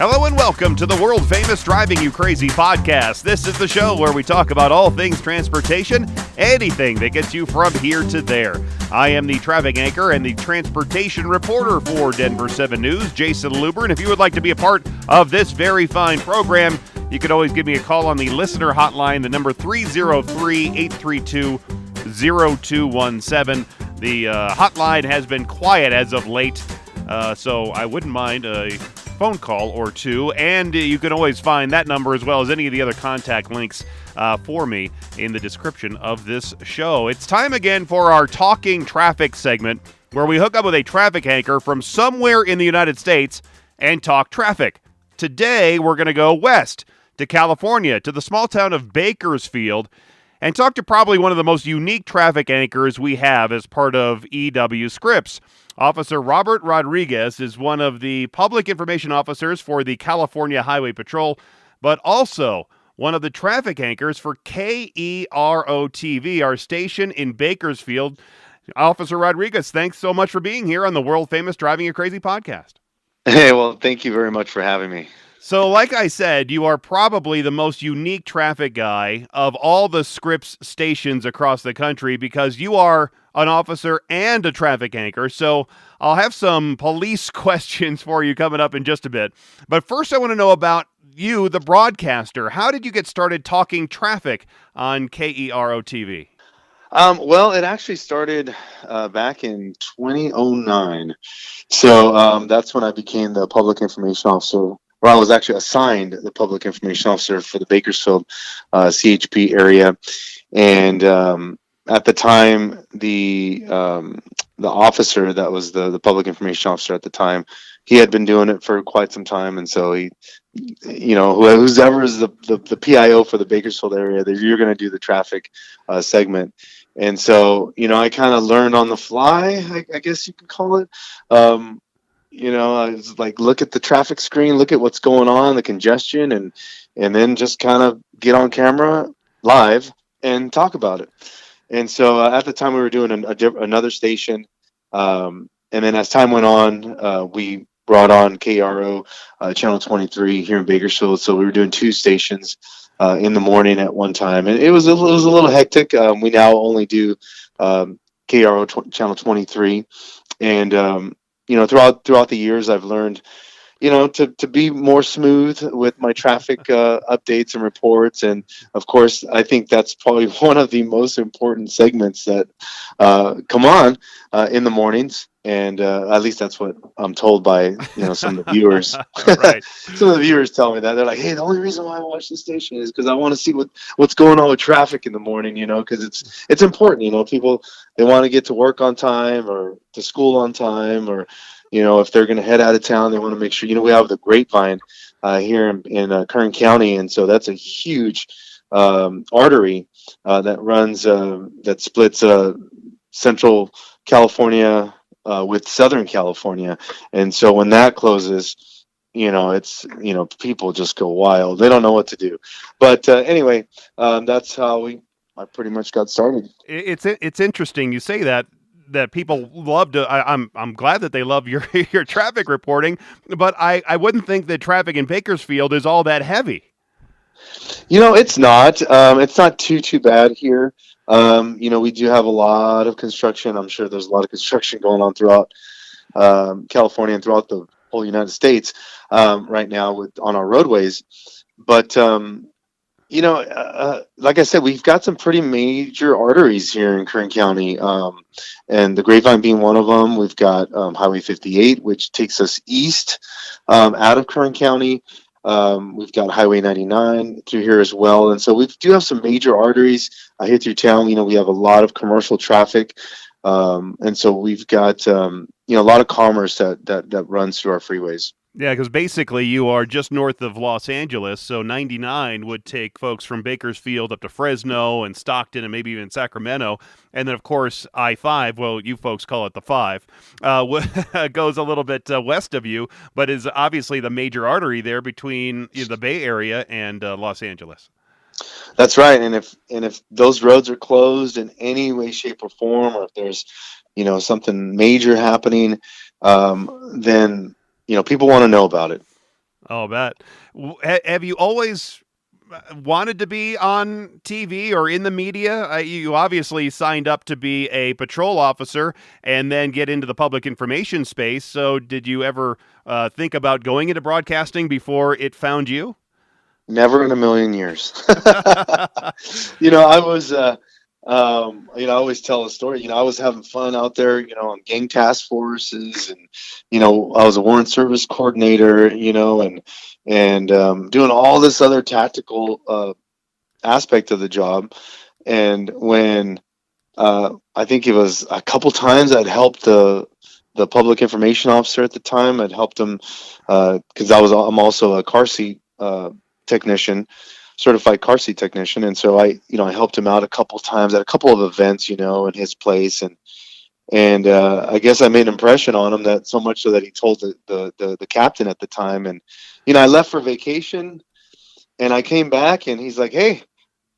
Hello and welcome to the world-famous Driving You Crazy podcast. This is the show where we talk about all things transportation, anything that gets you from here to there. I am the traffic anchor and the transportation reporter for Denver 7 News, Jason Luber, and if you would like to be a part of this very fine program, you can always give me a call on the listener hotline, the number 303-832-0217. The hotline has been quiet as of late, so I wouldn't mind a phone call or two, and you can always find that number as well as any of the other contact links for me in the description of this show. It's time again for our Talking Traffic segment, where we hook up with a traffic anchor from somewhere in the United States and talk traffic. Today, we're going to go west to California, to the small town of Bakersfield, and talk to probably one of the most unique traffic anchors we have as part of EW Scripps. Officer Robert Rodriguez is one of the public information officers for the California Highway Patrol, but also one of the traffic anchors for KERO TV, our station in Bakersfield. Officer Rodriguez, thanks so much for being here on the world-famous Driving You Crazy podcast. Hey, well, thank you very much for having me. So, like I said, you are probably the most unique traffic guy of all the Scripps stations across the country because you are an officer and a traffic anchor. So I'll have some police questions for you coming up in just a bit. But first, I want to know about you, the broadcaster. How did you get started talking traffic on KERO TV? Well, it actually started back in 2009. So that's when I became the public information officer. Well, I was actually assigned the public information officer for the Bakersfield CHP area. And at the time, the officer that was the public information officer at the time, he had been doing it for quite some time. And so he, who's ever is the PIO for the Bakersfield area, that you're going to do the traffic segment. And so, I kind of learned on the fly, I guess you could call it. I was like, look at the traffic screen, look at what's going on, the congestion, and then just kind of get on camera live and talk about it. And so at the time we were doing another station. And then as time went on, we brought on KRO Channel 23 here in Bakersfield. So we were doing two stations in the morning at one time. And it was a little hectic. We now only do KRO Channel 23. And, throughout the years, I've learned, to be more smooth with my traffic updates and reports. And of course, I think that's probably one of the most important segments that come on in the mornings. And at least that's what I'm told by, some of the viewers. Right. Some of the viewers tell me that. They're like, hey, the only reason why I watch the station is because I want to see what's going on with traffic in the morning, because it's important. People, they want to get to work on time or to school on time, or if they're going to head out of town, they want to make sure, we have the Grapevine here in Kern County. And so that's a huge artery that runs, that splits Central California with Southern California. And so when that closes, it's, people just go wild. They don't know what to do. But anyway, that's how I pretty much got started. It's interesting you say that people love to. I'm glad that they love your traffic reporting, but I wouldn't think that traffic in Bakersfield is all that heavy. It's not. It's not too bad here. We do have a lot of construction. I'm sure there's a lot of construction going on throughout California and throughout the whole United States right now on our roadways. But like I said, we've got some pretty major arteries here in Kern County, and the Grapevine being one of them. We've got Highway 58, which takes us east out of Kern County. We've got Highway 99 through here as well. And so we do have some major arteries here through town. We have a lot of commercial traffic. And so we've got, a lot of commerce that runs through our freeways. Yeah, because basically you are just north of Los Angeles, so 99 would take folks from Bakersfield up to Fresno and Stockton and maybe even Sacramento. And then, of course, I-5, well, you folks call it the 5, goes a little bit west of you, but is obviously the major artery there between the Bay Area and Los Angeles. That's right. And if those roads are closed in any way, shape, or form, or if there's, something major happening, then people want to know about it. Oh, bet. Have you always wanted to be on TV or in the media? You obviously signed up to be a patrol officer and then get into the public information space. So, did you ever think about going into broadcasting before it found you? Never in a million years. I was, I always tell a story. I was having fun out there, on gang task forces, and I was a warrant service coordinator, and doing all this other tactical aspect of the job. And when I think it was a couple times I'd helped the public information officer at the time. I'd helped him because I'm also a car seat technician, certified car seat technician, and so I helped him out a couple times at a couple of events, in his place, and I guess I made an impression on him that so much so that he told the captain at the time, and I left for vacation, and I came back, and he's like, "Hey,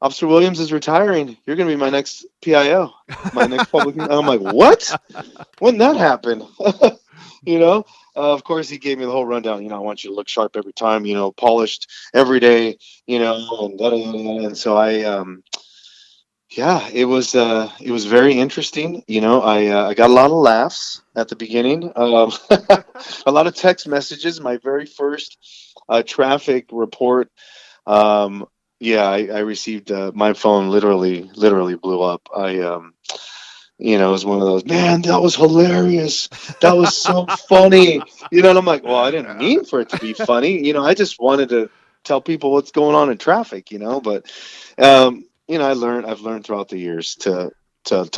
Officer Williams is retiring. You're going to be my next PIO, my next public." I'm like, "What? When did that happen?" you know. Of course, he gave me the whole rundown. I want you to look sharp every time. Polished every day. And and so yeah, it was very interesting. I got a lot of laughs at the beginning. A lot of text messages. My very first traffic report. Yeah, I received my phone literally blew up. It was one of those, man, that was hilarious. That was so funny. And I'm like, well, I didn't mean for it to be funny. I just wanted to tell people what's going on in traffic, but I've learned throughout the years to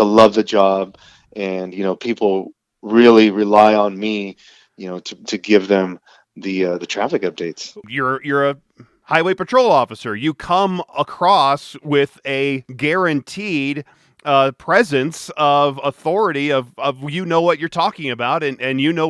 love the job, and people really rely on me, to give them the traffic updates. You're a highway patrol officer. You come across with a guaranteed presence of authority of what you're talking about, and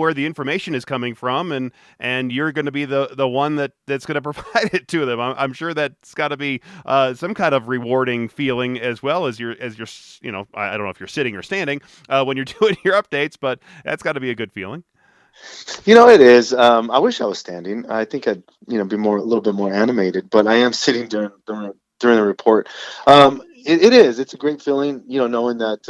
where the information is coming from, and you're going to be the one that's going to provide it to them. I'm sure that's got to be some kind of rewarding feeling, as well as you're I don't know if you're sitting or standing when you're doing your updates, but that's got to be a good feeling. It is. I wish I was standing. I think I'd, be a little bit more animated, but I am sitting during the report. It is. It's a great feeling, knowing that,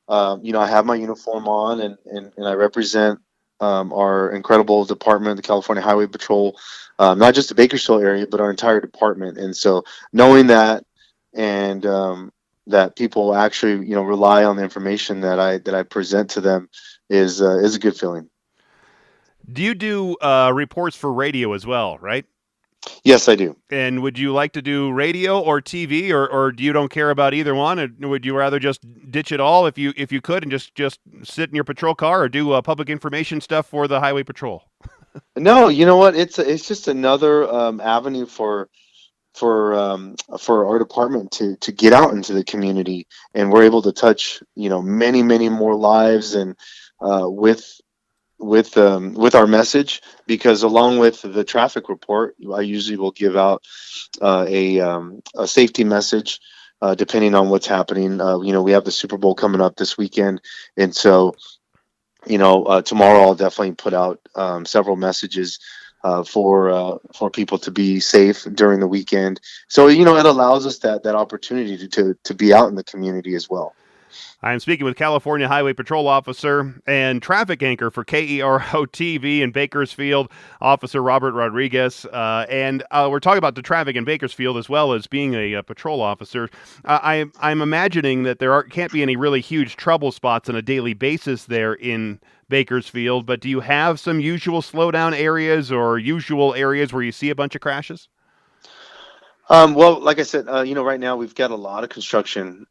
I have my uniform on, and I represent our incredible department, the California Highway Patrol, not just the Bakersfield area, but our entire department. And so knowing that, and that people actually, rely on the information that I present to them is a good feeling. Do you do reports for radio as well, right? Yes, I do. And would you like to do radio or TV, or do you don't care about either one? Or would you rather just ditch it all if you could, and just sit in your patrol car, or do public information stuff for the highway patrol? No, you know what? It's just another avenue for our department to get out into the community, and we're able to touch many more lives, and with our message, because along with the traffic report, I usually will give out a safety message depending on what's happening. We have the Super Bowl coming up this weekend, and so tomorrow I'll definitely put out several messages for people to be safe during the weekend. So it allows us that opportunity to be out in the community as well. I'm speaking with California Highway Patrol Officer and traffic anchor for KERO TV in Bakersfield, Officer Robert Rodriguez. And we're talking about the traffic in Bakersfield as well as being a patrol officer. I'm imagining that can't be any really huge trouble spots on a daily basis there in Bakersfield, but do you have some usual slowdown areas or usual areas where you see a bunch of crashes? Well, like I said, right now we've got a lot of construction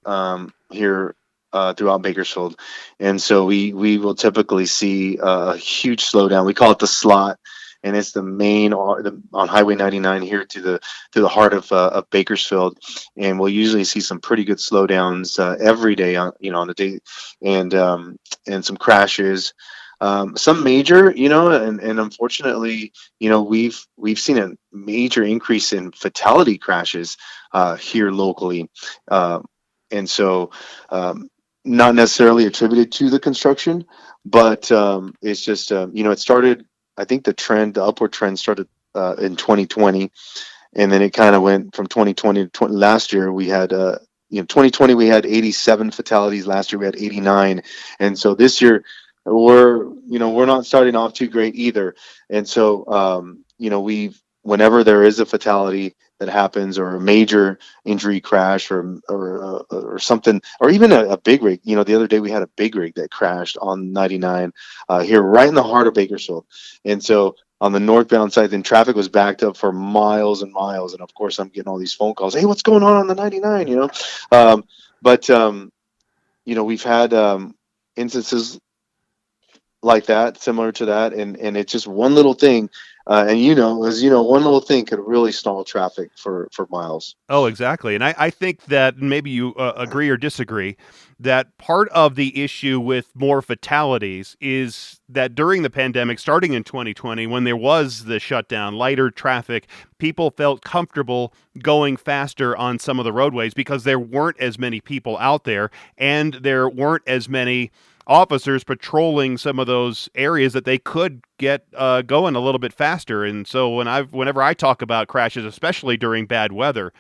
here throughout Bakersfield, and so we will typically see a huge slowdown. We call it the slot, and it's the main on Highway 99 here to the heart of Bakersfield, and we'll usually see some pretty good slowdowns every day on the day, and some crashes. Some major, and unfortunately, we've seen a major increase in fatality crashes here locally, and so not necessarily attributed to the construction, but it's just it started. I think the upward trend started in 2020, and then it kind of went from 2020 to last year. We had 2020 we had 87 fatalities. Last year we had 89, and so this year we're not starting off too great either. And so we've whenever there is a fatality that happens, or a major injury crash, or something, or even a big rig. The other day we had a big rig that crashed on 99 here right in the heart of Bakersfield. And so on the northbound side, then traffic was backed up for miles and miles. And of course, I'm getting all these phone calls. Hey, what's going on the 99? But we've had instances like that, similar to that, and it's just one little thing, one little thing could really stall traffic for miles. Oh, exactly. And I think that maybe you agree or disagree that part of the issue with more fatalities is that during the pandemic, starting in 2020, when there was the shutdown, lighter traffic, people felt comfortable going faster on some of the roadways because there weren't as many people out there, and there weren't as many officers patrolling some of those areas that they could get going a little bit faster. And so whenever I talk about crashes, especially during bad weather,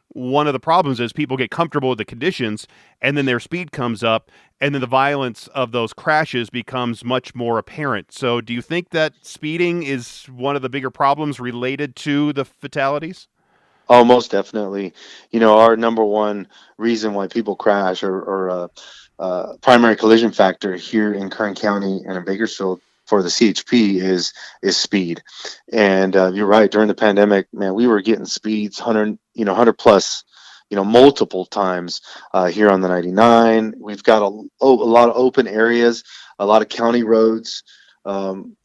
one of the problems is people get comfortable with the conditions, and then their speed comes up, and then the violence of those crashes becomes much more apparent. So do you think that speeding is one of the bigger problems related to the fatalities? Oh, most definitely. Our number one reason why people crash, or primary collision factor here in Kern County and in Bakersfield for the CHP is speed. And you're right. During the pandemic, man, we were getting speeds 100 plus, multiple times here on the 99. We've got a lot of open areas, a lot of county roads.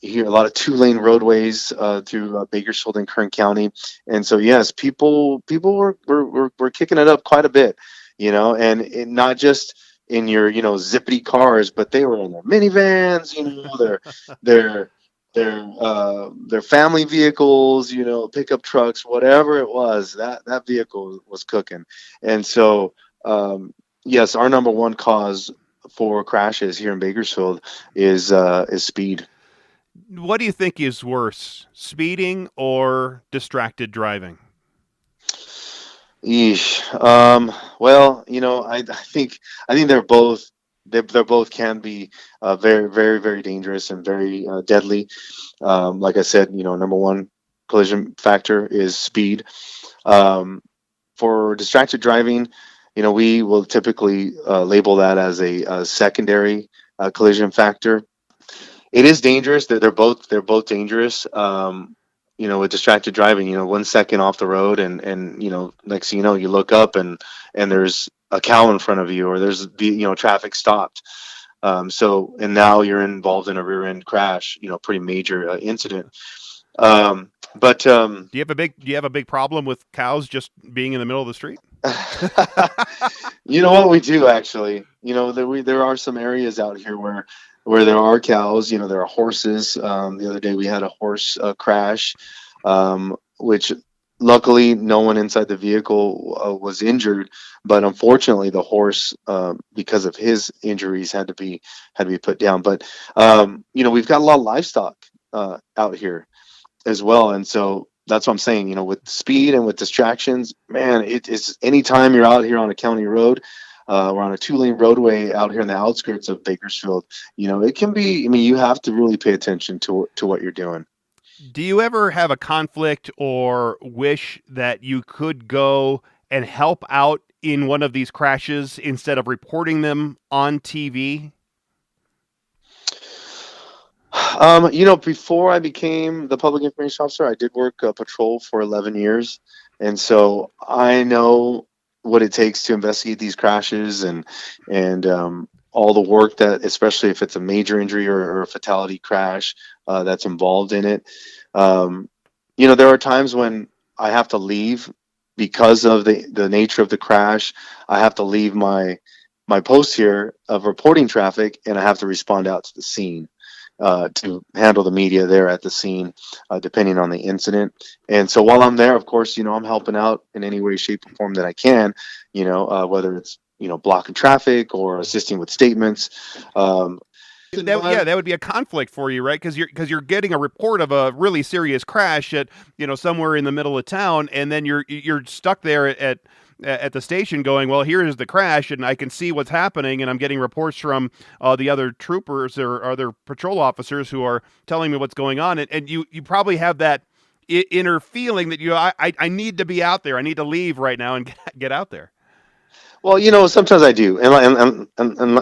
Here, a lot of 2-lane roadways through Bakersfield and Kern County, and so yes, people were kicking it up quite a bit, and not just in your zippity cars, but they were in their minivans, their family vehicles, pickup trucks, whatever it was, that vehicle was cooking. And so yes, our number one cause for crashes here in Bakersfield is speed. What do you think is worse, speeding or distracted driving? Yeesh. Well, I think they're both can be very, very, very dangerous and very deadly. Like I said, number one collision factor is speed. For distracted driving, we will typically label that as a secondary collision factor. It is dangerous. They're both dangerous. With distracted driving, 1 second off the road, and next thing you know, you look up and there's a cow in front of you, or there's traffic stopped. And now you're involved in a rear end crash, pretty major incident. But do you have a big problem with cows just being in the middle of the street? You know what, we do actually. There are some areas out here where there are cows. There are horses. The other day we had a horse crash, which luckily no one inside the vehicle was injured, but unfortunately the horse, because of his injuries, had to be put down. But we've got a lot of livestock out here as well, and so that's what I'm saying. With speed and with distractions, man, it is anytime you're out here on a county road. We're on a 2-lane roadway out here in the outskirts of Bakersfield. It can be. You have to really pay attention to what you're doing. Do you ever have a conflict or wish that you could go and help out in one of these crashes instead of reporting them on TV? Before I became the public information officer, I did work patrol for 11 years, and so I know what it takes to investigate these crashes, and all the work that, especially if it's a major injury or a fatality crash that's involved in it. There are times when I have to leave because of the nature of the crash. I have to leave my post here of reporting traffic, and I have to respond out to the scene to handle the media there at the scene, depending on the incident. And so while I'm there, of course, I'm helping out in any way, shape, or form that I can, whether it's, blocking traffic or assisting with statements. that would be a conflict for you, right? Because you're getting a report of a really serious crash at somewhere in the middle of town, and then you're stuck there at the station going, well, here is the crash, and I can see what's happening, and I'm getting reports from the other troopers or other patrol officers who are telling me what's going on, and you probably have that inner feeling that I need to be out there, I need to leave right now and get out there. Well, sometimes I do, and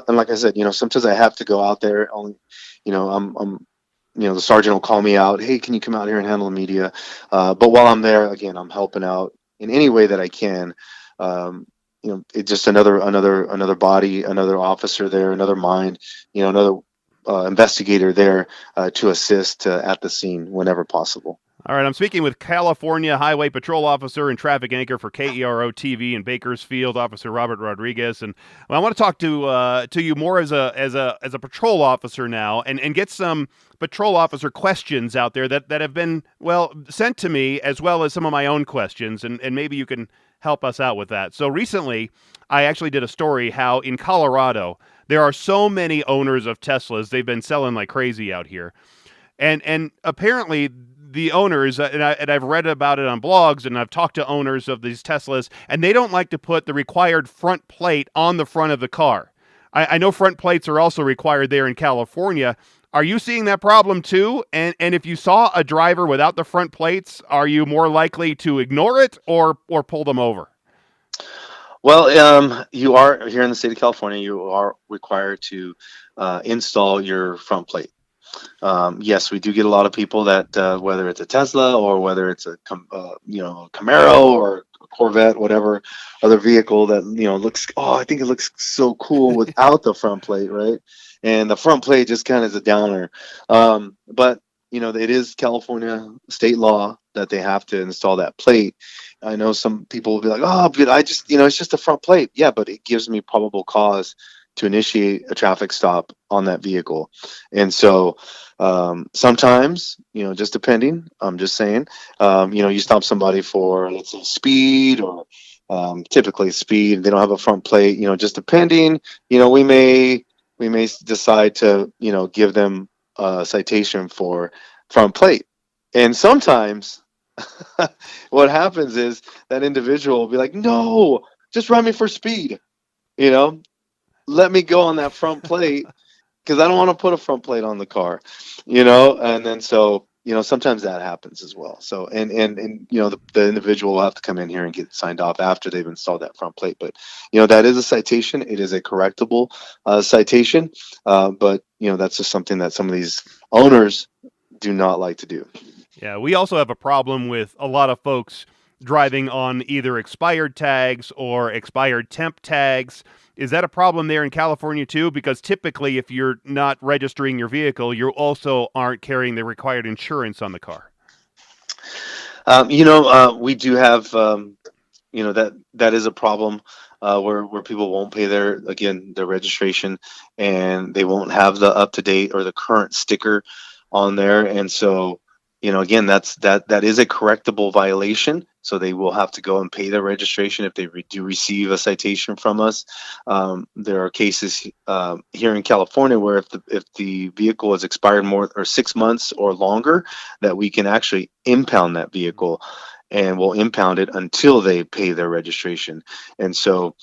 like I said, sometimes I have to go out there. Only, I'm the sergeant will call me out. Hey, can you come out here and handle the media? But while I'm there, again, I'm helping out in any way that I can. It's just another body, another officer there, another mind, another investigator there to assist at the scene whenever possible. All right, I'm speaking with California Highway Patrol Officer and Traffic Anchor for KERO TV in Bakersfield, Officer Robert Rodriguez, and I want to talk to you more as a patrol officer now, and get some patrol officer questions out there that have been sent to me, as well as some of my own questions, and maybe you can help us out with that. So recently, I actually did a story how in Colorado there are so many owners of Teslas, they've been selling like crazy out here, and apparently the owners, and I've read about it on blogs, and I've talked to owners of these Teslas, and they don't like to put the required front plate on the front of the car. I know front plates are also required there in California. Are you seeing that problem too? And if you saw a driver without the front plates, are you more likely to ignore it or pull them over? Well, you are here in the state of California. You are required to install your front plate. Yes, we do get a lot of people that whether it's a Tesla or whether it's a Camaro or a Corvette, whatever other vehicle that looks. Oh, I think it looks so cool without the front plate, right? And the front plate just kind of is a downer. But it is California state law that they have to install that plate. I know some people will be like, oh, but I just it's just a front plate. Yeah, but it gives me probable cause to initiate a traffic stop on that vehicle. And so sometimes, just depending, I'm just saying, you stop somebody for, let's say, speed or typically speed, they don't have a front plate, just depending, we may decide to, give them a citation for front plate. And sometimes what happens is that individual will be like, no, just run me for speed, let me go on that front plate because I don't want to put a front plate on the car, and then so, sometimes that happens as well. So, and the individual will have to come in here and get signed off after they've installed that front plate. But, that is a citation. It is a correctable citation. But, that's just something that some of these owners do not like to do. Yeah, we also have a problem with a lot of folks driving on either expired tags or expired temp tags. Is that a problem there in California too? Because typically, if you're not registering your vehicle, you also aren't carrying the required insurance on the car. We do have, that is a problem where people won't pay their registration, and they won't have the up-to-date or the current sticker on there. And so, again, that is a correctable violation. So they will have to go and pay their registration if they do receive a citation from us. There are cases here in California where if the vehicle has expired more or 6 months or longer, that we can actually impound that vehicle, and we'll impound it until they pay their registration. And so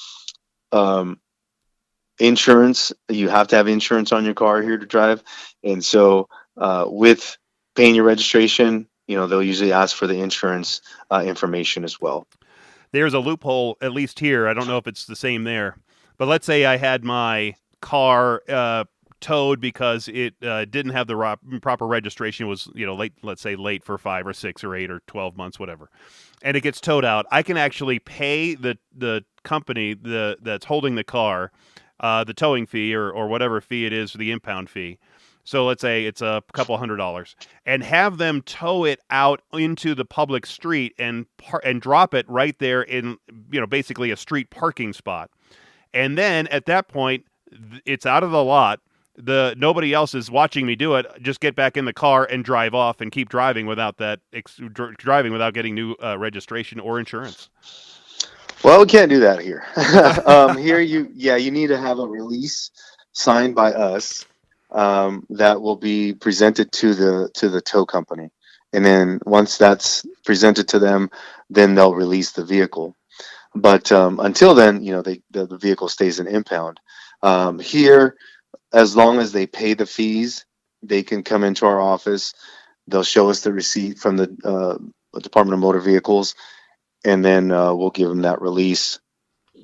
insurance, you have to have insurance on your car here to drive. And so with paying your registration, they'll usually ask for the insurance information as well. There's a loophole, at least here. I don't know if it's the same there. But let's say I had my car towed because it didn't have the proper registration. It was, late, let's say late for 5 or 6 or 8 or 12 months, whatever. And it gets towed out. I can actually pay the company that's holding the car the towing fee or whatever fee it is for the impound fee. So let's say it's a couple $100, and have them tow it out into the public street and drop it right there in, basically a street parking spot. And then at that point, it's out of the lot. Nobody else is watching me do it. Just get back in the car and drive off and keep driving without driving without getting new registration or insurance. Well, we can't do that here. Here, you need to have a release signed by us. that will be presented to the tow company, and then once that's presented to them, then they'll release the vehicle. But until then, the vehicle stays in impound. Here, as long as they pay the fees, they can come into our office. They'll show us the receipt from the Department of Motor Vehicles, and then we'll give them that release,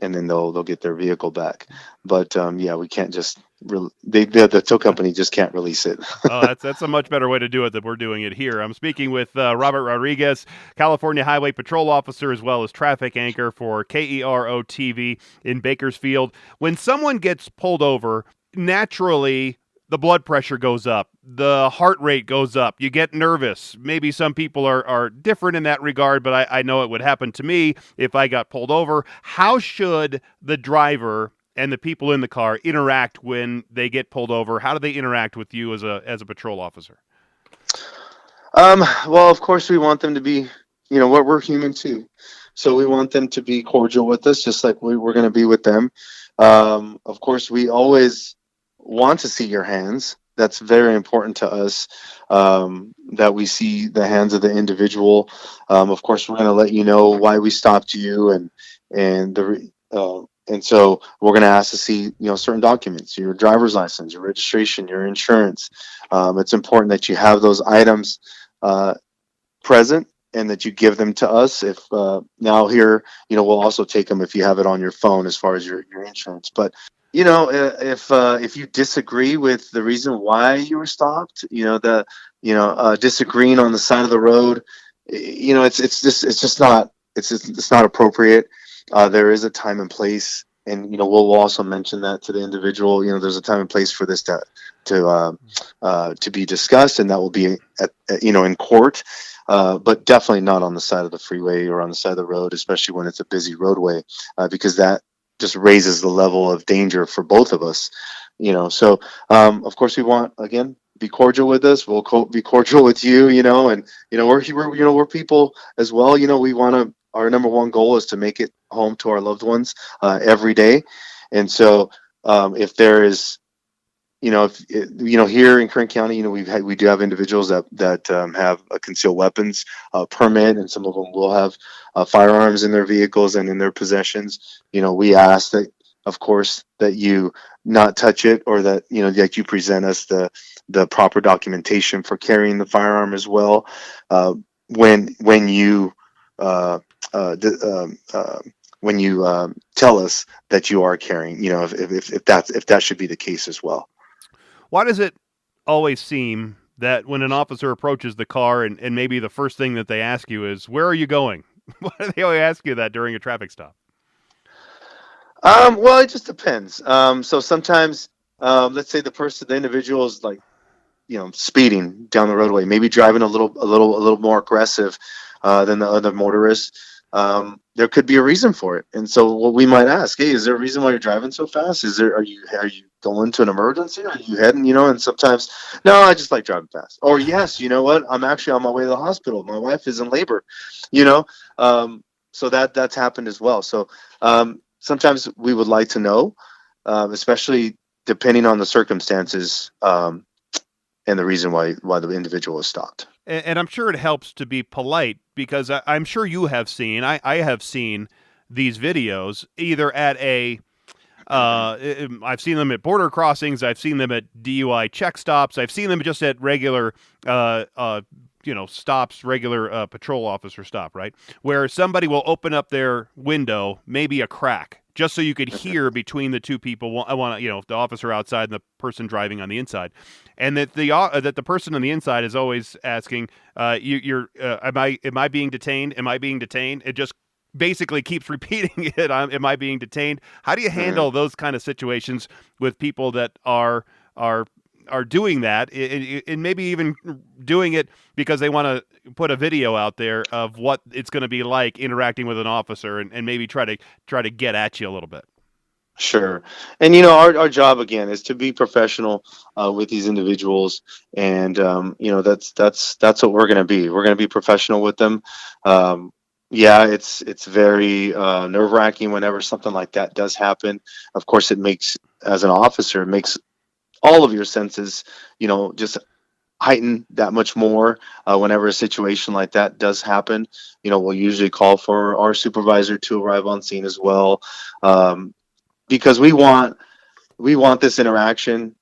and then they'll get their vehicle back. But yeah, we can't just the tow company just can't release it. Oh, that's a much better way to do it than we're doing it here. I'm speaking with Robert Rodriguez, California Highway Patrol Officer, as well as traffic anchor for KERO TV in Bakersfield. When someone gets pulled over, naturally the blood pressure goes up, the heart rate goes up, you get nervous. Maybe some people are different in that regard, but I know it would happen to me if I got pulled over. How should the driver and the people in the car interact when they get pulled over? How do they interact with you as a patrol officer? Well, of course, we want them to be, we're human too. So we want them to be cordial with us, just like we're going to be with them. Of course, we always want to see your hands. That's very important to us, that we see the hands of the individual. Of course, we're going to let you know why we stopped you, and so we're going to ask to see, certain documents, your driver's license, your registration, your insurance. It's important that you have those items present, and that you give them to us. If now here, we'll also take them if you have it on your phone as far as your insurance. But if you disagree with the reason why you were stopped, disagreeing on the side of the road, it's not appropriate. There is a time and place, and we'll also mention that to the individual. There's a time and place for this to be discussed, and that will be in court. But definitely not on the side of the freeway or on the side of the road, especially when it's a busy roadway, because that just raises the level of danger for both of us. So of course we want, again, be cordial with us. We'll be cordial with you. And we're people as well. We want to. Our number one goal is to make it home to our loved ones every day. And so if there is, here in Kern County, we do have individuals that have a concealed weapons permit, and some of them will have firearms in their vehicles and in their possessions. We ask that, of course, that you not touch it, or that that you present us the proper documentation for carrying the firearm as well. When you tell us that you are carrying, if that should be the case as well. Why does it always seem that when an officer approaches the car and maybe the first thing that they ask you is, where are you going? Why do they always ask you that during a traffic stop? Well, it just depends. So sometimes, let's say the individual is like, speeding down the roadway, maybe driving a little more aggressive than the other motorists. There could be a reason for it, and so what we might ask, hey, is there a reason why you're driving so fast? Are you going to an emergency? Are you heading? And sometimes, no, I just like driving fast. Or yes, you know what? I'm actually on my way to the hospital. My wife is in labor. So that's happened as well. So sometimes we would like to know, especially depending on the circumstances, and the reason why the individual is stopped. And I'm sure it helps to be polite, because I'm sure you have seen, I have seen these videos either at I've seen them at border crossings, I've seen them at DUI check stops, I've seen them just at regular, stops, regular patrol officer stop, right? Where somebody will open up their window, maybe a crack, just so you could hear between the two people. I want the officer outside and the person driving on the inside, and that the person on the inside is always asking, am I being detained? Am I being detained? It just basically keeps repeating it. Am I being detained? How do you handle those kind of situations with people that are doing that, and maybe even doing it because they want to put a video out there of what it's going to be like interacting with an officer, and maybe try to get at you a little bit? Sure. And, our job, again, is to be professional with these individuals. And, that's what we're going to be. We're going to be professional with them. Yeah, it's very nerve-wracking whenever something like that does happen. Of course, as an officer, it makes all of your senses, just heighten that much more whenever a situation like that does happen. We'll usually call for our supervisor to arrive on scene as well, because we want this interaction.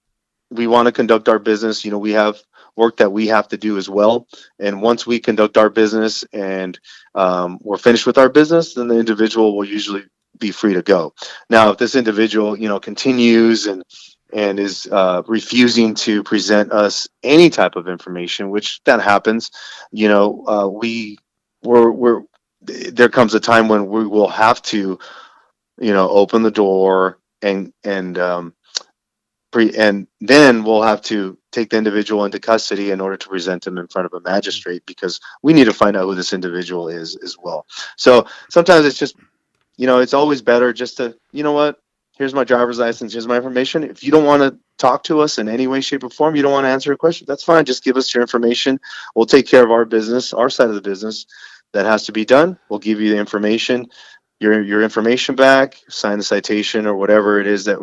We want to conduct our business. We have work that we have to do as well. And once we conduct our business and we're finished with our business, then the individual will usually be free to go. Now, if this individual, continues and is refusing to present us any type of information, which that happens, we're there comes a time when we will have to, open the door and then we'll have to take the individual into custody in order to present him in front of a magistrate, because we need to find out who this individual is as well. So sometimes it's just, it's always better just to, what, here's my driver's license, here's my information. If you don't want to talk to us in any way, shape, or form, you don't want to answer a question, that's fine. Just give us your information. We'll take care of our business, our side of the business that has to be done. We'll give you the information, your information back, sign the citation or whatever it is that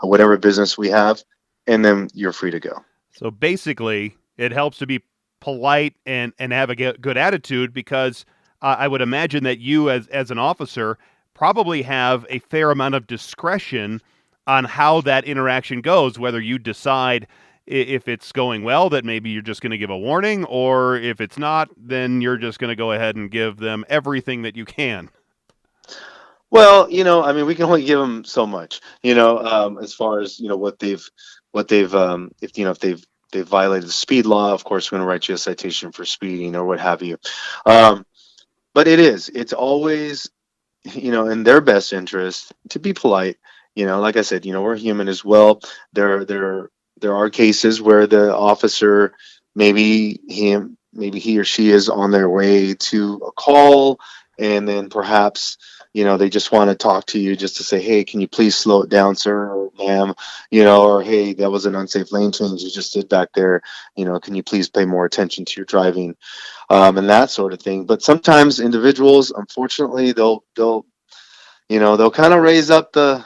whatever business we have, and then you're free to go. So basically, it helps to be polite and have a good attitude, because I would imagine that you as an officer probably have a fair amount of discretion on how that interaction goes, whether you decide if it's going well that maybe you're just going to give a warning, or if it's not, then you're just going to go ahead and give them everything that you can. Well, we can only give them so much, as far as, if they've violated the speed law. Of course, we're going to write you a citation for speeding or what have you. But it's always, in their best interest to be polite. Like I said, we're human as well. There are cases where the officer, maybe he or she is on their way to a call, and then perhaps, they just want to talk to you just to say, hey, can you please slow it down, sir or ma'am, or hey, that was an unsafe lane change you just did back there, can you please pay more attention to your driving, and that sort of thing. But sometimes individuals, unfortunately, they'll kind of raise up the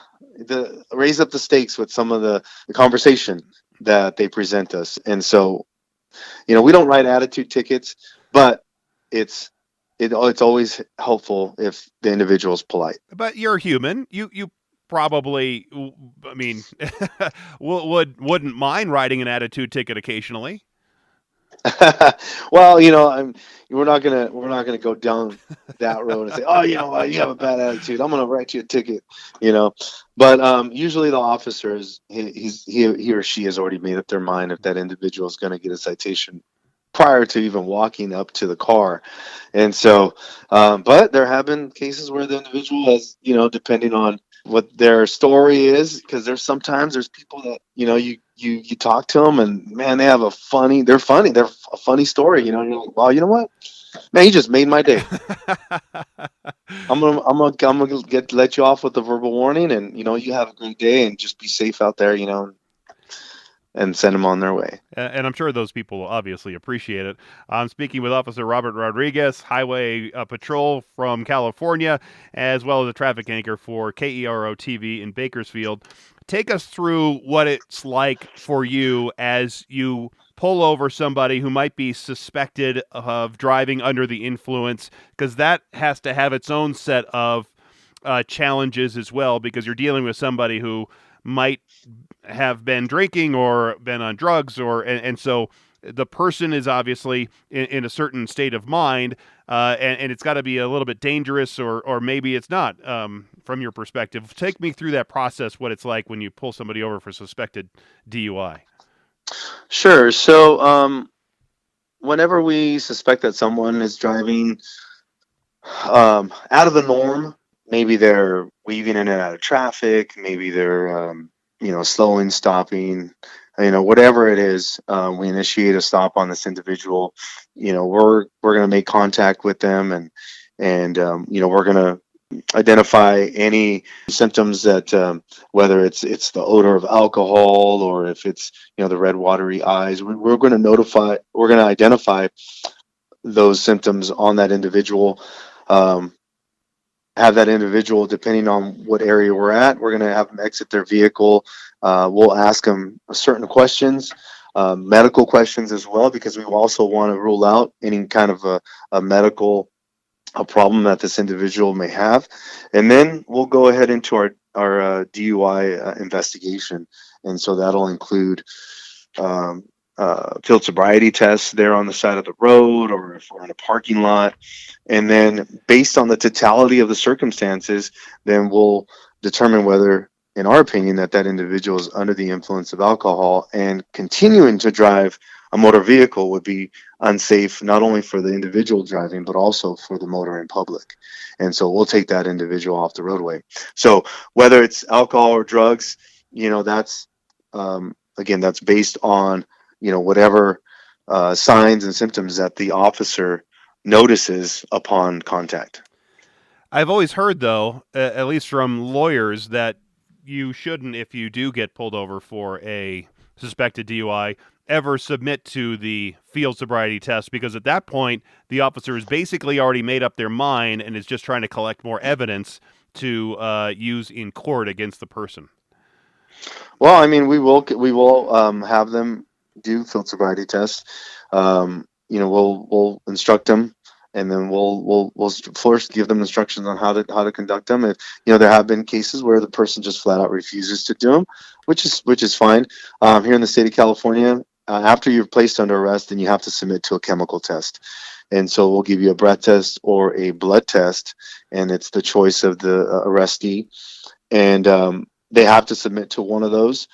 stakes with some of the conversation that they present us. And so, we don't write attitude tickets, but it's always helpful if the individual is polite. But you're human. You probably, I mean, wouldn't mind writing an attitude ticket occasionally. Well, we're not gonna go down that road and say, oh, you have a bad attitude, I'm gonna write you a ticket, But usually the officers, he or she has already made up their mind if that individual is going to get a citation prior to even walking up to the car. And so, but there have been cases where the individual has, depending on what their story is, because there's people that, you talk to them and, man, they're a funny story, you're like, wow, you know what, man, you just made my day. I'm gonna let you off with a verbal warning, and you have a great day and just be safe out there, and send them on their way. And I'm sure those people will obviously appreciate it. I'm speaking with Officer Robert Rodriguez, Highway Patrol from California, as well as a traffic anchor for KERO TV in Bakersfield. Take us through what it's like for you as you pull over somebody who might be suspected of driving under the influence, because that has to have its own set of challenges as well, because you're dealing with somebody who might have been drinking or been on drugs, and so the person is obviously in a certain state of mind, and it's got to be a little bit dangerous, or maybe it's not, from your perspective. Take me through that process, what it's like when you pull somebody over for suspected DUI. Sure. So whenever we suspect that someone is driving out of the norm, maybe they're weaving in and out of traffic, maybe they're slowing, stopping, whatever it is, we initiate a stop on this individual. We're going to make contact with them, and we're going to identify any symptoms that, whether it's the odor of alcohol, or if it's, the red watery eyes, we're going to identify those symptoms on that individual. have that individual, depending on what area we're at, we're going to have them exit their vehicle. We'll ask them certain questions, medical questions as well, because we also want to rule out any kind of a medical a problem that this individual may have. And then we'll go ahead into our DUI investigation. And so that'll include um, field sobriety tests there on the side of the road, or if we're in a parking lot. And then based on the totality of the circumstances, then we'll determine whether, in our opinion, that individual is under the influence of alcohol, and continuing to drive a motor vehicle would be unsafe, not only for the individual driving, but also for the motoring public. And so we'll take that individual off the roadway. So whether it's alcohol or drugs, that's again, that's based on whatever signs and symptoms that the officer notices upon contact. I've always heard, though, at least from lawyers, that you shouldn't, if you do get pulled over for a suspected DUI, ever submit to the field sobriety test, because at that point, the officer has basically already made up their mind and is just trying to collect more evidence to use in court against the person. Well, I mean, we will have them do field sobriety tests. We'll instruct them, and then we'll first give them instructions on how to conduct them. If there have been cases where the person just flat out refuses to do them, which is fine. Here in the state of California, after you're placed under arrest, then you have to submit to a chemical test, and so we'll give you a breath test or a blood test, and it's the choice of the arrestee, and they have to submit to one of those.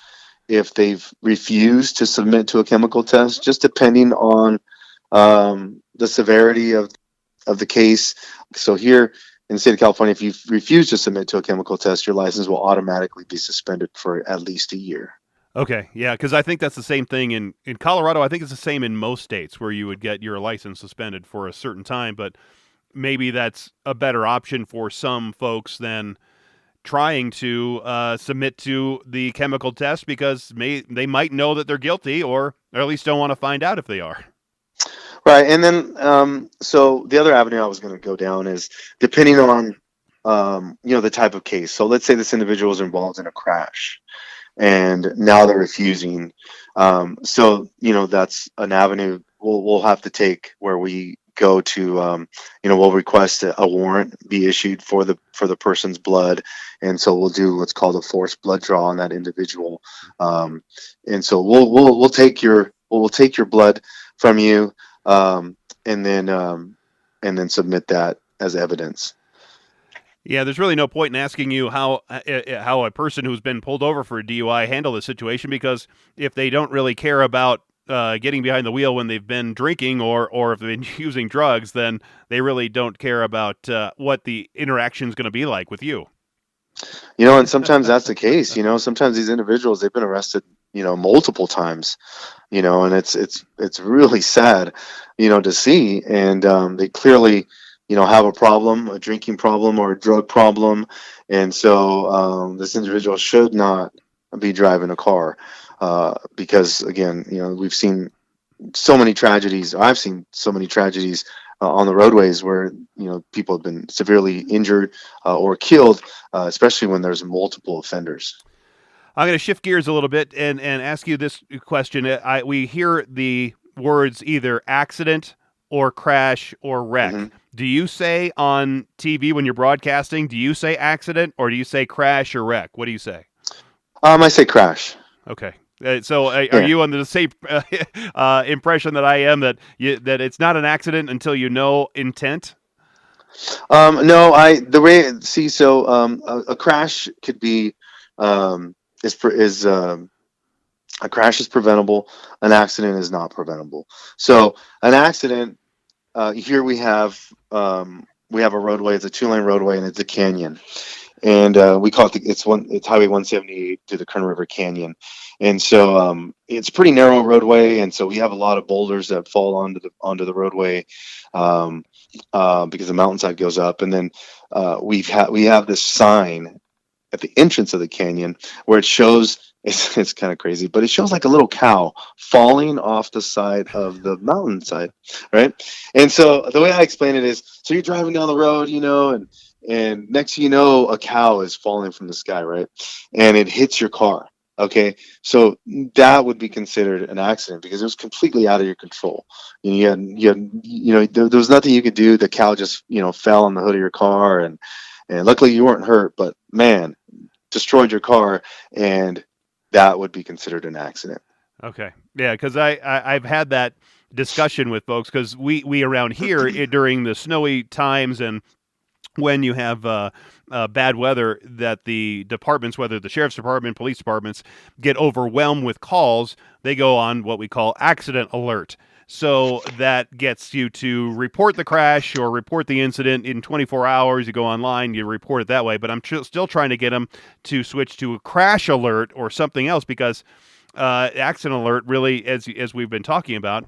If they've refused to submit to a chemical test, just depending on the severity of the case. So here in the state of California, if you refuse to submit to a chemical test, your license will automatically be suspended for at least a year. Okay, yeah, because I think that's the same thing in Colorado. I think it's the same in most states where you would get your license suspended for a certain time, but maybe that's a better option for some folks than trying to submit to the chemical test, because they might know that they're guilty, or at least don't want to find out if they are. Right, and then so the other avenue I was going to go down is depending on the type of case. So let's say this individual is involved in a crash, and now they're refusing. So that's an avenue we'll have to take, where we go to we'll request a warrant be issued for the person's blood, and so we'll do what's called a forced blood draw on that individual, and so we'll take your blood from you, and then submit that as evidence. Yeah, there's really no point in asking you how a person who's been pulled over for a DUI handle the situation, because if they don't really care about getting behind the wheel when they've been drinking, or if they've been using drugs, then they really don't care about what the interaction is going to be like with you. And sometimes that's the case. Sometimes these individuals, they've been arrested, multiple times, and it's really sad, to see. And they clearly, have a problem, a drinking problem or a drug problem. And so this individual should not be driving a car, because, again, we've seen so many tragedies. I've seen so many tragedies on the roadways where people have been severely injured or killed, especially when there's multiple offenders. I'm going to shift gears a little bit and ask you this question. We hear the words either accident or crash or wreck. Mm-hmm. Do you say on TV when you're broadcasting, do you say accident, or do you say crash or wreck? What do you say? I say crash. Okay. So are you under the same impression that I am, that it's not an accident until you know intent? No, a crash could be a crash is preventable. An accident is not preventable. So an accident, here we have a roadway. It's a 2-lane roadway, and it's a canyon. And we call it it's Highway 178 to the Kern River Canyon, and so it's a pretty narrow roadway, and so we have a lot of boulders that fall onto the roadway, because the mountainside goes up, and then we have this sign at the entrance of the canyon where it shows. It's kind of crazy, but it shows like a little cow falling off the side of the mountainside, right? And so the way I explain it is, so you're driving down the road, and and next thing you know, a cow is falling from the sky, right? And it hits your car. Okay, so that would be considered an accident because it was completely out of your control. There was nothing you could do. The cow just, fell on the hood of your car, and luckily you weren't hurt. But man, destroyed your car, and that would be considered an accident. Okay. Yeah, because I've had that discussion with folks because we around here during the snowy times and when you have bad weather, that the departments, whether the sheriff's department, police departments, get overwhelmed with calls, they go on what we call accident alert. So that gets you to report the crash or report the incident in 24 hours. You go online, you report it that way. But I'm still trying to get them to switch to a crash alert or something else because accident alert really, as we've been talking about,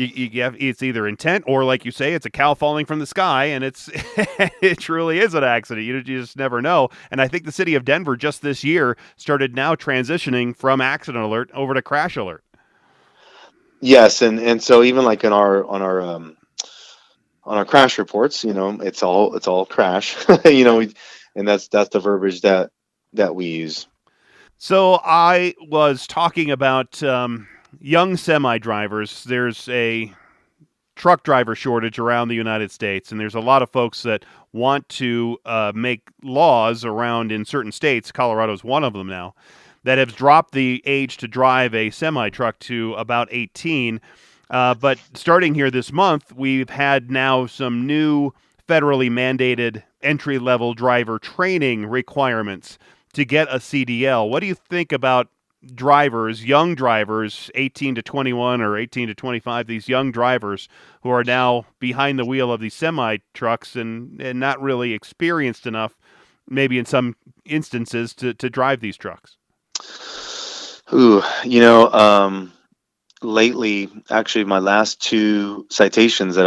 you have, it's either intent or, like you say, it's a cow falling from the sky, and it truly is an accident. You just never know. And I think the city of Denver just this year started now transitioning from accident alert over to crash alert. Yes, and so even like in our crash reports, it's all crash, and that's the verbiage that we use. So I was talking about young semi drivers. There's a truck driver shortage around the United States, and there's a lot of folks that want to make laws around in certain states. Colorado's one of them now, that have dropped the age to drive a semi truck to about 18. But starting here this month, we've had now some new federally mandated entry-level driver training requirements to get a CDL. What do you think about drivers, young drivers, 18 to 21 or 18 to 25, these young drivers who are now behind the wheel of these semi-trucks and not really experienced enough, maybe in some instances, to drive these trucks? Ooh, lately, actually, my last two citations that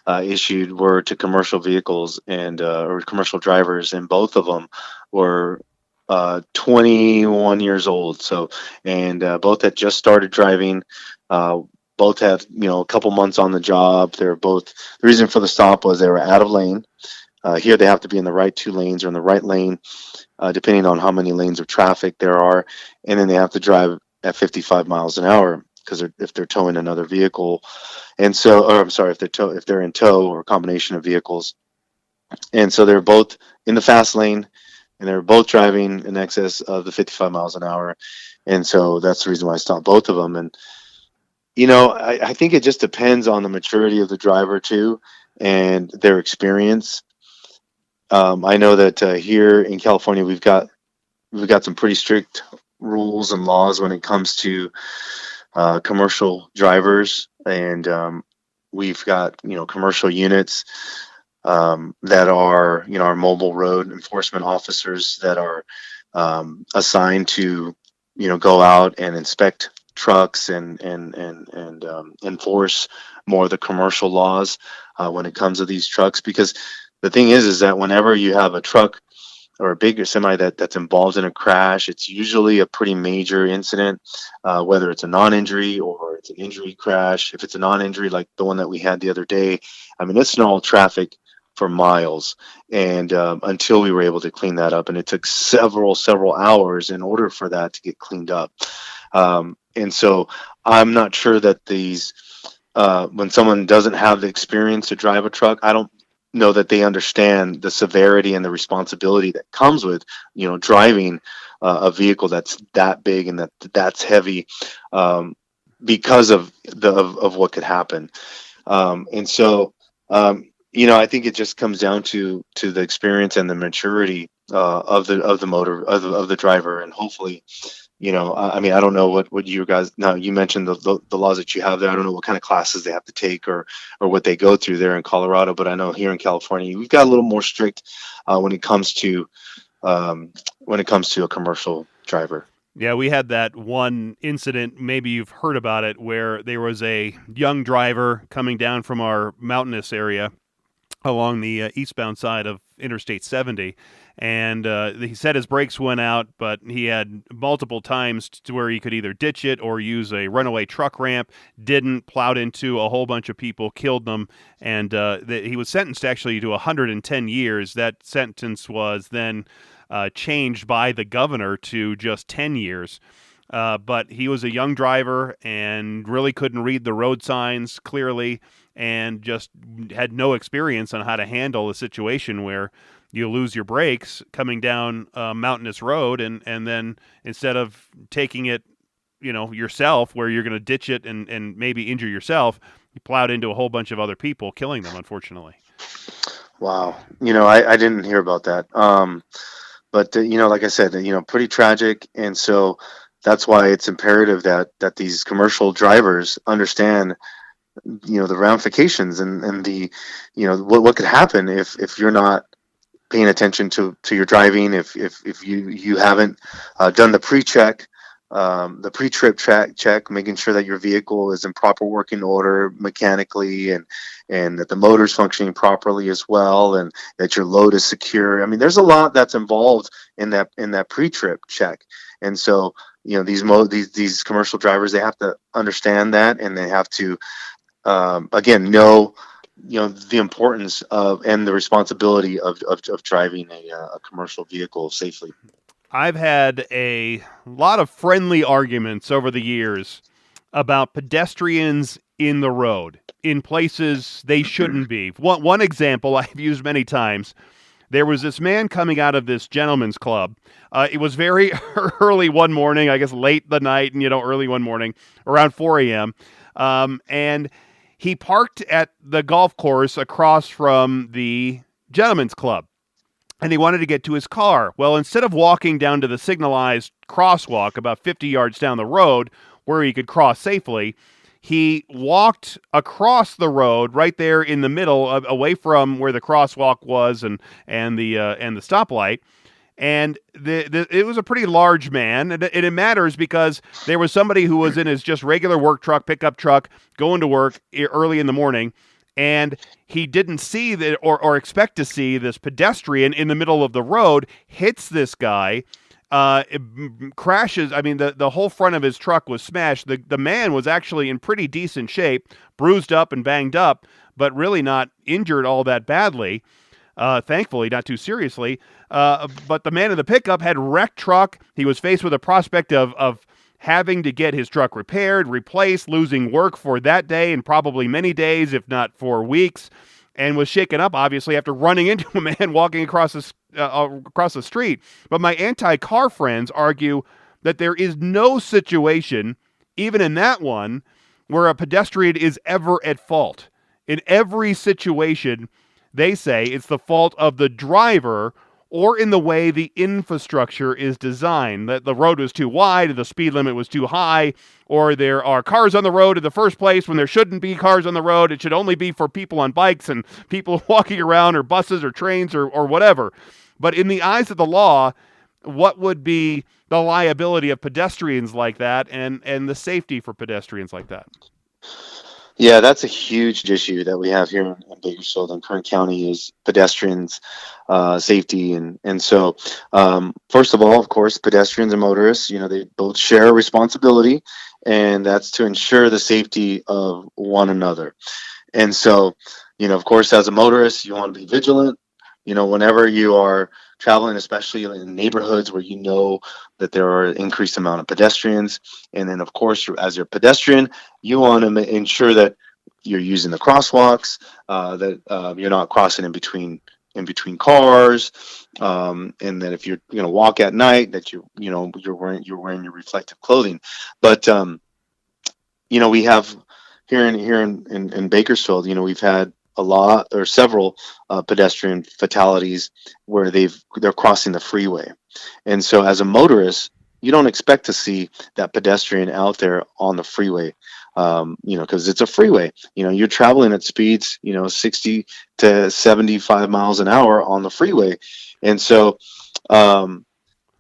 I issued were to commercial vehicles and or commercial drivers, and both of them were 21 years old. So, and both had just started driving. Both had a couple months on the job. They're both, the reason for the stop was they were out of lane. Here they have to be in the right two lanes or in the right lane, depending on how many lanes of traffic there are, and then they have to drive at 55 miles an hour because if they're towing another vehicle, and so, or I'm sorry, if they're in tow or a combination of vehicles, and so they're both in the fast lane, and they're both driving in excess of the 55 miles an hour, and so that's the reason why I stopped both of them. And I think it just depends on the maturity of the driver too, and their experience. I know that here in California we've got some pretty strict rules and laws when it comes to commercial drivers, and we've got commercial units that are our mobile road enforcement officers that are assigned to go out and inspect trucks and enforce more of the commercial laws when it comes to these trucks, because the thing is that whenever you have a truck or a bigger semi that's involved in a crash, it's usually a pretty major incident, whether it's a non-injury or it's an injury crash. If it's a non-injury, like the one that we had the other day, I mean, it snarled traffic for miles, and until we were able to clean that up, and it took several hours in order for that to get cleaned up. And so I'm not sure that these, when someone doesn't have the experience to drive a truck, I don't know that they understand the severity and the responsibility that comes with driving a vehicle that's that big and that's heavy, because of what could happen. And so I think it just comes down to the experience and the maturity of the driver, and hopefully I mean, I don't know what you guys, now you mentioned the laws that you have there. I don't know what kind of classes they have to take or what they go through there in Colorado, but I know here in California, we've got a little more strict when it comes to a commercial driver. Yeah, we had that one incident, maybe you've heard about it, where there was a young driver coming down from our mountainous area along the eastbound side of Interstate 70, And he said his brakes went out, but he had multiple times to where he could either ditch it or use a runaway truck ramp. Didn't, plowed into a whole bunch of people, killed them, and he was sentenced actually to 110 years. That sentence was then changed by the governor to just 10 years. But he was a young driver and really couldn't read the road signs clearly and just had no experience on how to handle a situation where you lose your brakes coming down a mountainous road, and then instead of taking it, yourself, where you're going to ditch it and maybe injure yourself, you plowed into a whole bunch of other people, killing them, unfortunately. Wow. I didn't hear about that. But like I said, pretty tragic. And so that's why it's imperative that these commercial drivers understand, the ramifications and the, what could happen if you're not paying attention to your driving, if you haven't done the pre-check, the pre-trip check, making sure that your vehicle is in proper working order mechanically, and that the motor's functioning properly as well, and that your load is secure. I mean, there's a lot that's involved in that pre-trip check. And so, these commercial drivers, they have to understand that, and they have to again know the importance of and the responsibility of driving a commercial vehicle safely. I've had a lot of friendly arguments over the years about pedestrians in the road, in places they shouldn't be. One example I've used many times, there was this man coming out of this gentleman's club. It was very early one morning, I guess late the night, and early one morning, around 4 a.m., and he parked at the golf course across from the gentleman's club, and he wanted to get to his car. Well, instead of walking down to the signalized crosswalk about 50 yards down the road where he could cross safely, he walked across the road right there in the middle, away from where the crosswalk was and the stoplight. And it was a pretty large man, and it matters because there was somebody who was in his just regular work truck, pickup truck, going to work early in the morning, and he didn't see that or expect to see this pedestrian in the middle of the road, hits this guy, it crashes. I mean, the whole front of his truck was smashed. The man was actually in pretty decent shape, bruised up and banged up, but really not injured all that badly. Thankfully, not too seriously. But the man in the pickup had wrecked truck. He was faced with a prospect of having to get his truck repaired, replaced, losing work for that day and probably many days, if not for weeks, and was shaken up, obviously, after running into a man walking across the street. But my anti-car friends argue that there is no situation, even in that one, where a pedestrian is ever at fault. In every situation, they say it's the fault of the driver or in the way the infrastructure is designed, that the road was too wide, the speed limit was too high, or there are cars on the road in the first place when there shouldn't be cars on the road. It should only be for people on bikes and people walking around, or buses or trains or whatever. But in the eyes of the law, what would be the liability of pedestrians like that and the safety for pedestrians like that? Yeah, that's a huge issue that we have here in Bakersfield and Kern County is pedestrians safety. And so, first of all, of course, pedestrians and motorists, they both share a responsibility, and that's to ensure the safety of one another. And so, of course, as a motorist, you want to be vigilant, whenever you are traveling, especially in neighborhoods where that there are an increased amount of pedestrians. And then, of course, as you're a pedestrian, you want to ensure that you're using the crosswalks, that you're not crossing in between cars, and that if you're going to walk at night, that you're wearing your reflective clothing. But we have here in Bakersfield, we've had a lot or several pedestrian fatalities where they're crossing the freeway. And so as a motorist, you don't expect to see that pedestrian out there on the freeway, because it's a freeway. You're traveling at speeds, 60 to 75 miles an hour on the freeway. And so,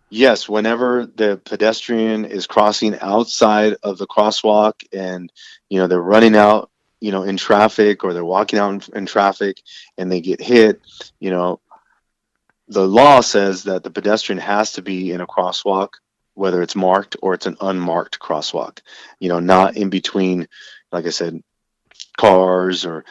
yes, whenever the pedestrian is crossing outside of the crosswalk and, they're running out, in traffic, or they're walking out in traffic and they get hit, the law says that the pedestrian has to be in a crosswalk, whether it's marked or it's an unmarked crosswalk, not in between, like I said, cars or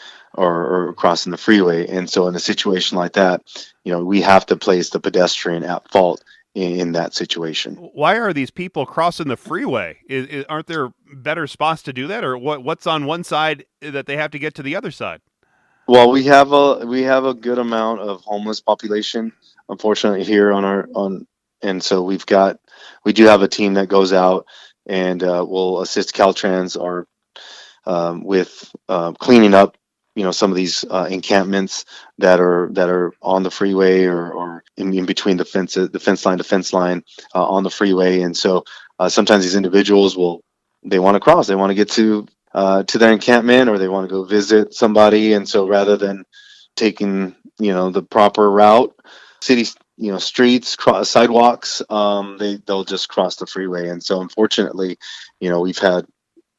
crossing the freeway. And so in a situation like that, we have to place the pedestrian at fault in that situation. Why are these people crossing the freeway? Aren't there better spots to do that, or what's on one side that they have to get to the other side? Well, we have a good amount of homeless population, unfortunately, here and so we do have a team that goes out and will assist Caltrans or with cleaning up, some of these encampments that are on the freeway or in between the fence line to fence line on the freeway. And so sometimes these individuals they want to cross, they want to get to their encampment, or they want to go visit somebody. And so rather than taking, the proper route, city, streets, sidewalks, they'll just cross the freeway. And so unfortunately, we've had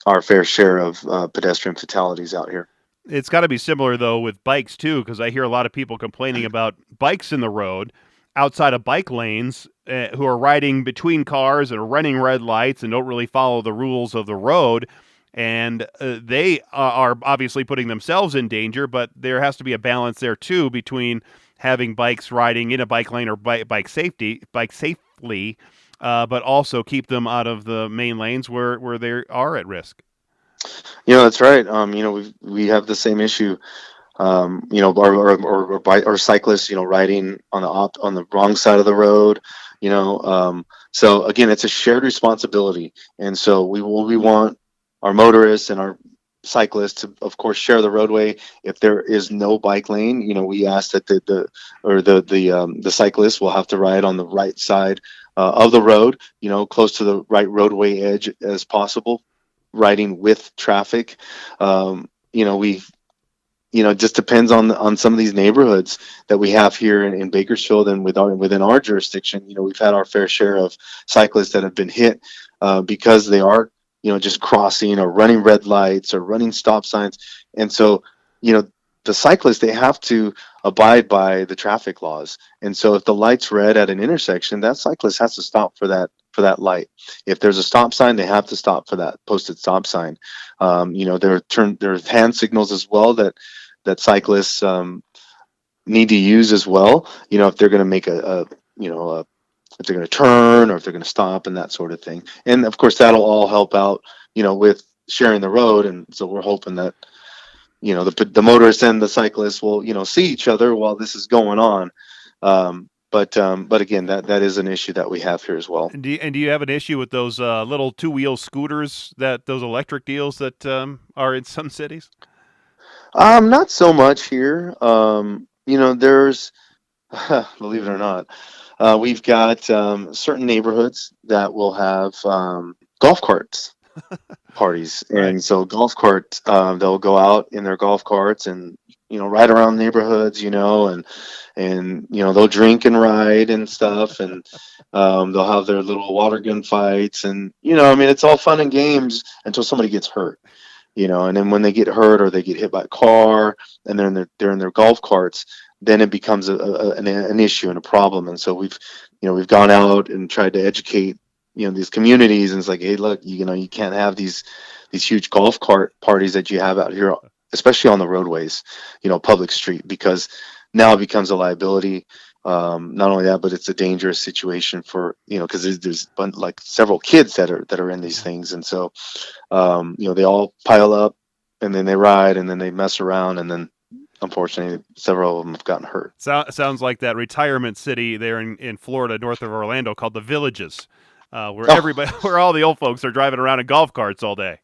our fair share of pedestrian fatalities out here. It's got to be similar, though, with bikes, too, because I hear a lot of people complaining about bikes in the road outside of bike lanes who are riding between cars and are running red lights and don't really follow the rules of the road. And they are obviously putting themselves in danger, but there has to be a balance there, too, between having bikes riding in a bike lane or bike safely, but also keep them out of the main lanes where they are at risk. That's right. We have the same issue. Or cyclists, riding on the wrong side of the road. So again, it's a shared responsibility, and so we want our motorists and our cyclists to, of course, share the roadway. If there is no bike lane, we ask that the cyclist will have to ride on the right side of the road, close to the right roadway edge as possible, riding with traffic. It just depends on some of these neighborhoods that we have here in Bakersfield and within our jurisdiction. We've had our fair share of cyclists that have been hit because they are, just crossing or running red lights or running stop signs. And so, the cyclists, they have to abide by the traffic laws. And so if the light's red at an intersection, that cyclist has to stop for that light. If there's a stop sign, they have to stop for that posted stop sign. There's hand signals as well that cyclists need to use as well. If they're going to make if they're going to turn or if they're going to stop and that sort of thing. And of course, that'll all help out, with sharing the road. And so we're hoping that, the motorists and the cyclists will, see each other while this is going on. But again, that is an issue that we have here as well. And do you have an issue with those little two-wheel scooters, those electric deals that are in some cities? Not so much here. There's, believe it or not, we've got certain neighborhoods that will have golf carts parties. Right. And so golf carts, they'll go out in their golf carts and, ride around neighborhoods, and they'll drink and ride and stuff. And they'll have their little water gun fights. And, it's all fun and games until somebody gets hurt. And then when they get hurt or they get hit by a car and they're in their golf carts, then it becomes an issue and a problem. And so we've gone out and tried to educate, these communities. And it's like, hey, look, you can't have these huge golf cart parties that you have out here, especially on the roadways, public street, because now it becomes a liability. Not only that, but it's a dangerous situation for, because there's like several kids that are in these things. And so, they all pile up and then they ride and then they mess around. And then unfortunately, several of them have gotten hurt. Sounds like that retirement city there in Florida, north of Orlando, called the Villages, where all the old folks are driving around in golf carts all day.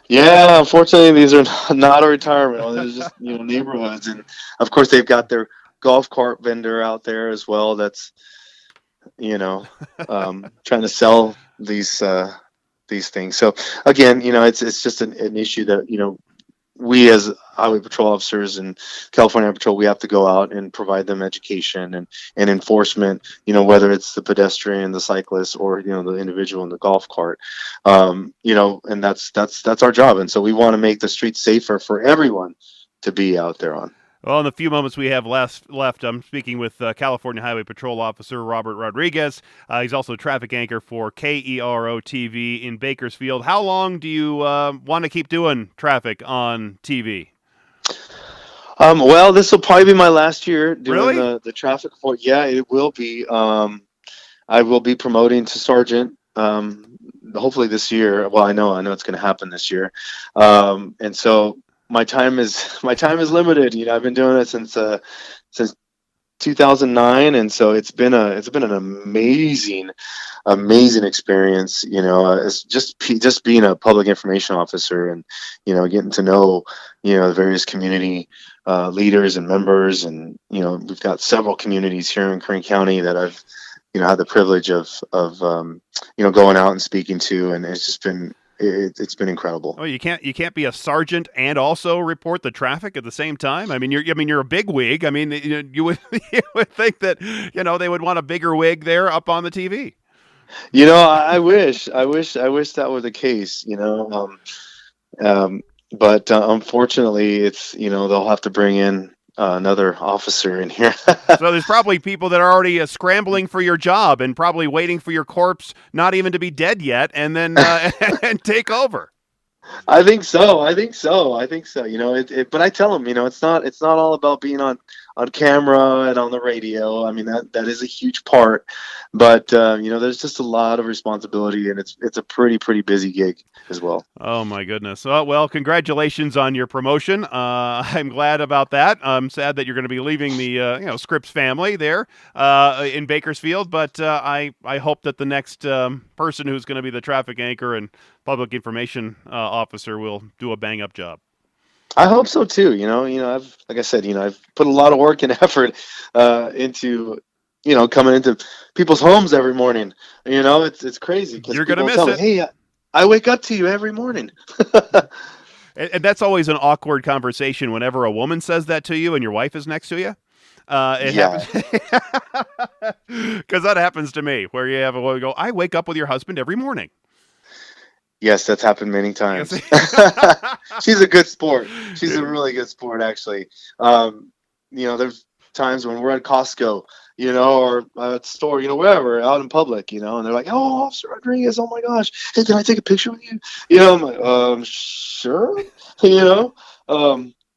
Yeah, unfortunately, these are not a retirement. There's just neighborhoods, and of course they've got their golf cart vendor out there as well. That's trying to sell these things. So again, it's just an issue that we as highway patrol officers and California Highway Patrol, we have to go out and provide them education and enforcement, whether it's the pedestrian, the cyclist, or, the individual in the golf cart, and that's our job. And so we want to make the streets safer for everyone to be out there on. Well, in the few moments we have left, I'm speaking with California Highway Patrol Officer Robert Rodriguez. He's also traffic anchor for KERO TV in Bakersfield. How long do you want to keep doing traffic on TV? Well, this will probably be my last year doing Really? the traffic report. Yeah, it will be. I will be promoting to sergeant. Hopefully this year. Well, I know it's going to happen this year. And so my time is limited. I've been doing it since 2009, and so it's been an amazing experience. It's just being a public information officer, and getting to know the various community leaders and members, and we've got several communities here in Kern County that I've had the privilege of going out and speaking to, and it's just been it's been incredible. Oh, you can't be a sergeant and also report the traffic at the same time. I mean, you're a big wig. I mean, you would think that they would want a bigger wig there up on the TV. I wish that were the case. But unfortunately, it's they'll have to bring in another officer in here. So there's probably people that are already scrambling for your job and probably waiting for your corpse not even to be dead yet, and then and take over. I think so. But I tell them, it's not all about being on camera and on the radio. I mean, that is a huge part, but there's just a lot of responsibility, and it's a pretty busy gig as well. Oh my goodness. Well, congratulations on your promotion. I'm glad about that. I'm sad that you're going to be leaving the Scripps family there in Bakersfield, but I hope that the next person who's going to be the traffic anchor and public information officer will do a bang up job. I hope so too. I've put a lot of work and effort into coming into people's homes every morning. It's crazy because you're going to miss tell it. Me, hey, I wake up to you every morning. And that's always an awkward conversation whenever a woman says that to you and your wife is next to you. Happens because that happens to me, where you have a woman go, "I wake up with your husband every morning." Yes, that's happened many times. She's a good sport. She's a really good sport, actually. There's times when we're at Costco, or at the store, wherever, out in public, and they're like, "Oh, Officer Rodriguez, oh my gosh, hey, can I take a picture with you?" I'm like, sure,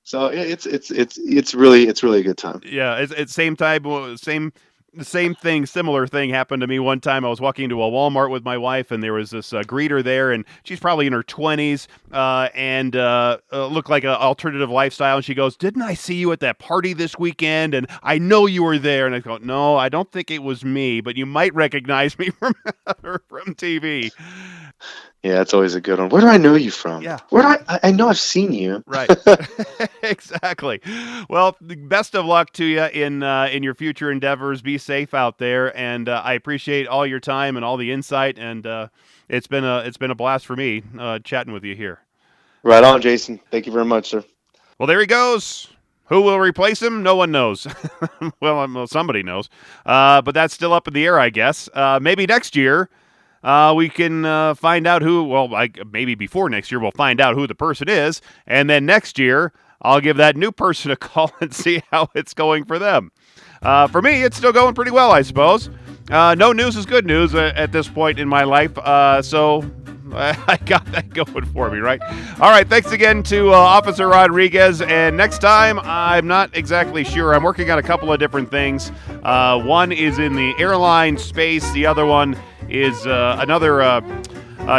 So it's really a good time. Yeah, it's similar thing happened to me one time. I was walking into a Walmart with my wife, and there was this greeter there, and she's probably in her 20s, and looked like an alternative lifestyle. And she goes, "Didn't I see you at that party this weekend? And I know you were there." And I go, "No, I don't think it was me, but you might recognize me from TV." Yeah, it's always a good one. Where do I know you from? Yeah. I know I've seen you. Right. Exactly. Well, best of luck to you in your future endeavors. Be safe out there, and I appreciate all your time and all the insight. And it's been a blast for me chatting with you here. Right on, Jason. Thank you very much, sir. Well, there he goes. Who will replace him? No one knows. Well, somebody knows, but that's still up in the air, I guess. Maybe next year. We can find out who, maybe before next year, we'll find out who the person is. And then next year, I'll give that new person a call and see how it's going for them. For me, it's still going pretty well, I suppose. No news is good news at this point in my life. So I got that going for me, right? All right. Thanks again to Officer Rodriguez. And next time, I'm not exactly sure. I'm working on a couple of different things. One is in the airline space. The other one is another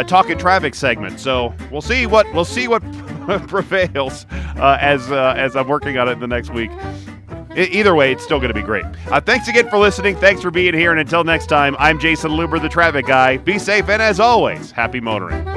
talking traffic segment. So we'll see what prevails as I'm working on it the next week. Either way, it's still going to be great. Thanks again for listening. Thanks for being here. And until next time, I'm Jason Luber, the traffic guy. Be safe, and as always, happy motoring.